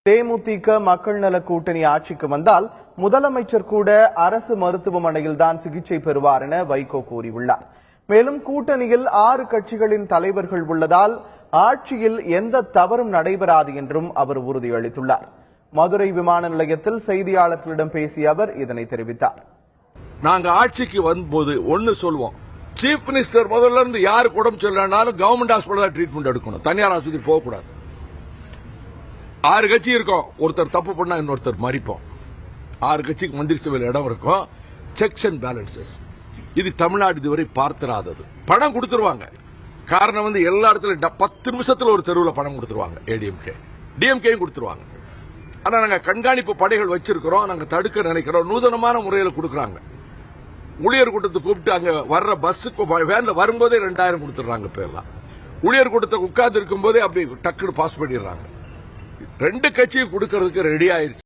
தேமுதிக மக்கள் நல கூட்டணி ஆட்சிக்கு வந்தால் முதலமைச்சர் கூட அரசு மருத்துவமனையில் தான் சிகிச்சை பெறுவார் என வைகோ கூறியுள்ளார். மேலும் கூட்டணியில் 6 கட்சிகளின் தலைவர்கள் உள்ளதால் ஆட்சியில் எந்த தவறும் நடைபெறாது என்றும் அவர் உறுதியளித்துள்ளார். மதுரை விமான நிலையத்தில் செய்தியாளர்களிடம் பேசிய அவர் இதனை தெரிவித்தார். நாங்க ஆட்சிக்கு வரும்போது ஒன்னு சொல்வோம், சீஃப் மினிஸ்டர் முதல்ல இருந்து யாருக்கு உடம்பு சொல்லனாலும் கவர்மெண்ட் ஹாஸ்பிட்டல் ட்ரீட்மெண்ட் எடுக்கணும், தனியார் ஆஸ்பத்திரி போகக்கூடாது. 6 கட்சி இருக்கும், ஒருத்தர் தப்பு பண்ணா இன்னொருத்தர் மறிப்போம். 6 கட்சிக்கு மந்திரி சபையில் இடம் இருக்கும். செக்ஸ் அண்ட் பேலன்சஸ் இது தமிழ்நாடு இதுவரை பார்த்திராதது. பணம் கொடுத்துருவாங்க. காரணம் எல்லா இடத்துலயும் 10 நிமிஷத்துல ஒரு தெருவில் பணம் கொடுத்துருவாங்க. ஏடிஎம்கே டிஎம்கேயும் கொடுத்துருவாங்க. ஆனா நாங்க கண்காணிப்பு படைகள் வச்சிருக்கிறோம், நாங்க தடுக்க நினைக்கிறோம். நூதனமான முறையில் கொடுக்கறாங்க. ஊழியர் கூட்டத்தை கூப்பிட்டு அங்க வர்ற பஸ்ஸுக்கு வேன்ல வரும்போதே 2000 கொடுத்துறாங்க பேர்லாம். ஊழியர் கூட்டத்தை உட்கார்ந்து இருக்கும் போதே அப்படி டக்குனு பாஸ் பண்ணிடுறாங்க. 2 கட்சியும் கொடுக்கறதுக்கு ரெடி ஆயிடுச்சு.